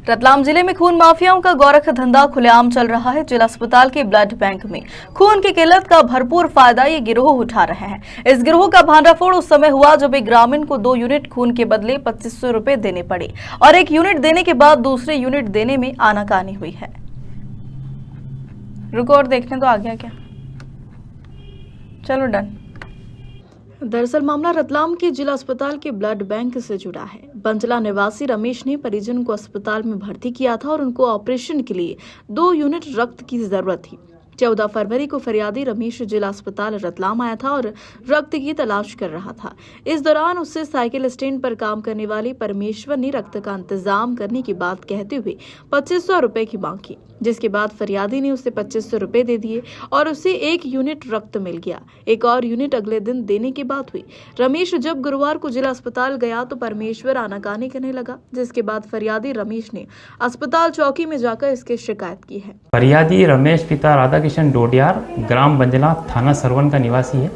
रतलाम जिले में खून माफियाओं का गोरख धंधा खुलेआम चल रहा है। जिला अस्पताल के ब्लड बैंक में खून की किल्लत का भरपूर फायदा ये गिरोह उठा रहे हैं। इस गिरोह का भांडाफोड़ उस समय हुआ जब एक ग्रामीण को 2 यूनिट खून के बदले 2500 रुपए देने पड़े और 1 यूनिट देने के बाद दूसरे यूनिट देने में आनाकानी हुई है। रुको और देखने तो आ गया क्या? चलो डन। दरअसल मामला रतलाम के जिला अस्पताल के ब्लड बैंक से जुड़ा है। बंजला निवासी रमेश ने परिजन को अस्पताल में भर्ती किया था और उनको ऑपरेशन के लिए 2 यूनिट रक्त की जरूरत थी। 14 फरवरी को फरियादी रमेश जिला अस्पताल रतलाम आया था और रक्त की तलाश कर रहा था। इस दौरान उससे साइकिल स्टैंड पर काम करने वाली परमेश्वर ने रक्त का इंतजाम करने की बात कहते हुए 2500 रुपए की मांग की, जिसके बाद फरियादी ने उसे 2500 रुपए दे दिए और उसे 1 यूनिट रक्त मिल गया। एक और यूनिट अगले दिन देने की बात हुई। रमेश जब गुरुवार को जिला अस्पताल गया तो परमेश्वर आनाकानी करने लगा, जिसके बाद फरियादी रमेश ने अस्पताल चौकी में जाकर इसकी शिकायत की है। फरियादी रमेश पिता राधाकिशन डोडियार, ग्राम बंजला, थाना सरवन का निवासी है।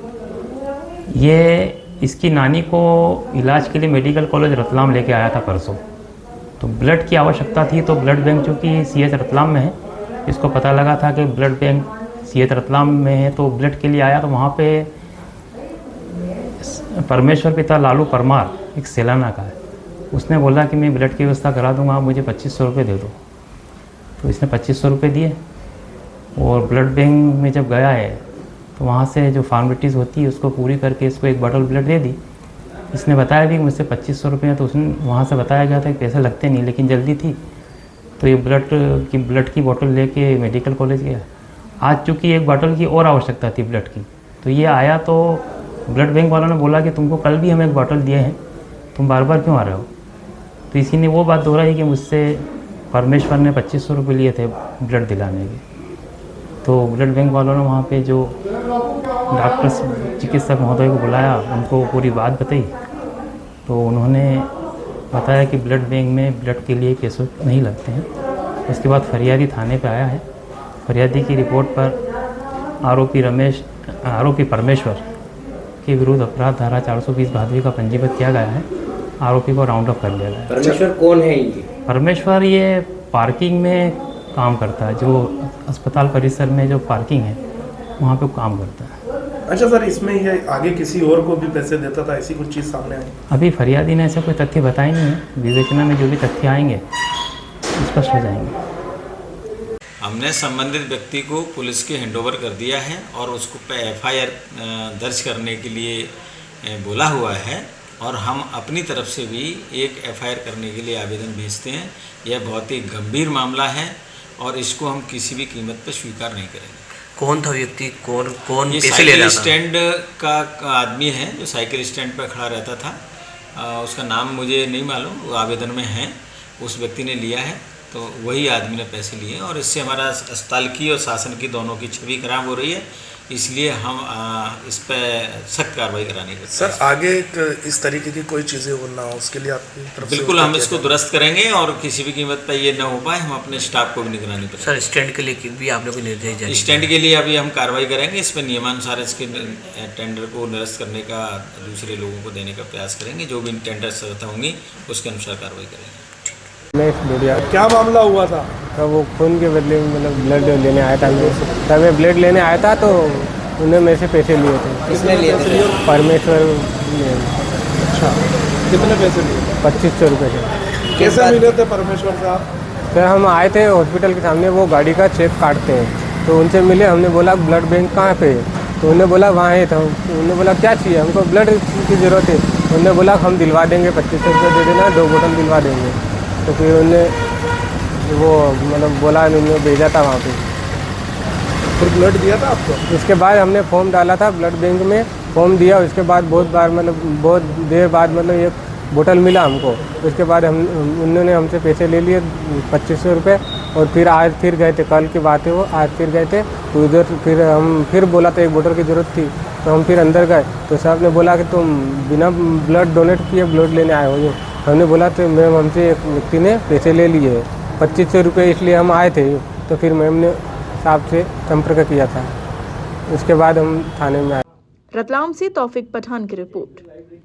ये इसकी नानी को इलाज के लिए मेडिकल कॉलेज रतलाम लेके आया था परसों। तो ब्लड की आवश्यकता थी, तो ब्लड बैंक जो कि सीएच रतलाम में है, इसको पता लगा था कि ब्लड बैंक सीएच रतलाम में है, तो ब्लड के लिए आया। तो वहाँ पे परमेश्वर पिता लालू परमार, एक सेलाना का है, उसने बोला कि मैं ब्लड की व्यवस्था करा दूंगा, आप मुझे 2500 रुपये दे दो। तो इसने 2500 रुपये दिए और ब्लड बैंक में जब गया है तो वहाँ से जो फॉर्मेलिटीज़ होती है उसको पूरी करके इसको 1 बॉटल ब्लड दे दी। इसने बताया भी मुझसे 2500 रुपये हैं, तो उसने वहाँ से बताया गया था कि पैसे लगते नहीं, लेकिन जल्दी थी तो ये ब्लड की बोतल लेके मेडिकल कॉलेज गया। आज चूँकि 1 बॉटल की और आवश्यकता थी ब्लड की, तो ये आया तो ब्लड बैंक वालों ने बोला कि तुमको कल भी हम 1 बॉटल दिए हैं, तुम बार बार क्यों आ रहे हो? तो इसी ने वो बात दोहराई कि मुझसे परमेश्वर ने 2500 रुपये लिए थे ब्लड दिलाने के। तो ब्लड बैंक वालों ने वहाँ पे जो डॉक्टर चिकित्सक महोदय को बुलाया, उनको पूरी बात बताई। तो उन्होंने बताया कि ब्लड बैंक में ब्लड के लिए पैसे नहीं लगते हैं। उसके बाद फरियादी थाने पे आया है। फरियादी की रिपोर्ट पर आरोपी परमेश्वर के विरुद्ध अपराध धारा 420 भादवी का पंजीबद्ध किया गया है। आरोपी को राउंड अप कर लिया गया है। परमेश्वर कौन है ये? परमेश्वर ये पार्किंग में काम करता है, जो अस्पताल परिसर में जो पार्किंग है वहाँ पे काम करता है। अच्छा सर, इसमें ये आगे किसी और को भी पैसे देता था, ऐसी कुछ चीज़ सामने आई? अभी फरियादी ने ऐसे कोई तथ्य बताए नहीं है। विवेचना में जो भी तथ्य आएंगे स्पष्ट हो जाएंगे। हमने संबंधित व्यक्ति को पुलिस के हैंडओवर कर दिया है और उसको FIR दर्ज करने के लिए बोला हुआ है और हम अपनी तरफ से भी एक FIR करने के लिए आवेदन भेजते हैं। यह बहुत ही गंभीर मामला है और इसको हम किसी भी कीमत पर स्वीकार नहीं करेंगे। कौन था व्यक्ति? कौन ये पैसे ले रहा था? स्टैंड का आदमी है जो साइकिल स्टैंड पर खड़ा रहता था। उसका नाम मुझे नहीं मालूम, वो आवेदन में है। उस व्यक्ति ने लिया है, तो वही आदमी ने पैसे लिए और इससे हमारा अस्पताल की और शासन की दोनों की छवि खराब हो रही है। इसलिए हम इस पर सख्त कार्रवाई कराने के सर आगे इस तरीके की कोई चीज़ें हो ना हो, उसके लिए आपकी तरफ से बिल्कुल हम इसको दुरुस्त करेंगे और किसी भी कीमत पर ये न हो पाए, हम अपने स्टाफ को भी निगरानी पर। सर स्टैंड के लिए भी आप लोग को निर्देश जारी? स्टैंड के लिए अभी हम कार्रवाई करेंगे। इस पर नियमानुसार इसके टेंडर को निरस्त करने का, दूसरे लोगों को देने का प्रयास करेंगे। जो भी टेंडर शर्तें होंगी उसके अनुसार कार्रवाई करेंगे। क्या मामला हुआ था? तो वो खून के बदले में मतलब ब्लड लेने आया था। तब मैं ब्लड लेने आया था तो उन्होंने मेरे से पैसे लिए थे। किसने लिए थे? परमेश्वर ने। अच्छा, कितने पैसे लिए? 2500 रुपये थे। कैसे मिले थे परमेश्वर साहब? फिर हम आए थे हॉस्पिटल के सामने, वो गाड़ी का चेक काटते हैं, तो उनसे मिले। हमने बोला ब्लड बैंक कहाँ पे? तो उन्होंने बोला वहाँ है। तो उन्होंने बोला क्या चाहिए? हमको ब्लड की ज़रूरत है। उन्होंने बोला हम दिलवा देंगे, 2500 रुपये दे देना, 2 बोतल दिलवा देंगे। तो फिर उन्होंने वो मतलब बोला, उन्होंने भेजा था वहाँ पे। फिर ब्लड दिया था आपको? उसके बाद हमने फॉर्म डाला था ब्लड बैंक में, फॉर्म दिया। उसके बाद बहुत देर बाद मतलब 1 बोतल मिला हमको। उसके बाद उन्होंने हमसे पैसे ले लिए 2500 रुपये और फिर गए थे। कल की बात है वो, आज फिर गए थे। तो उधर फिर बोला था 1 बोतल की ज़रूरत थी, तो हम फिर अंदर गए। तो साहब ने बोला कि तुम बिना ब्लड डोनेट किए ब्लड लेने आए हो। हमने बोला तो मैम हमसे एक व्यक्ति ने पैसे ले लिए 2500 रुपये, इसलिए हम आए थे। तो फिर मैम ने साहब से संपर्क किया था। उसके बाद हम थाने में आए। रतलाम से तौफिक पठान की रिपोर्ट।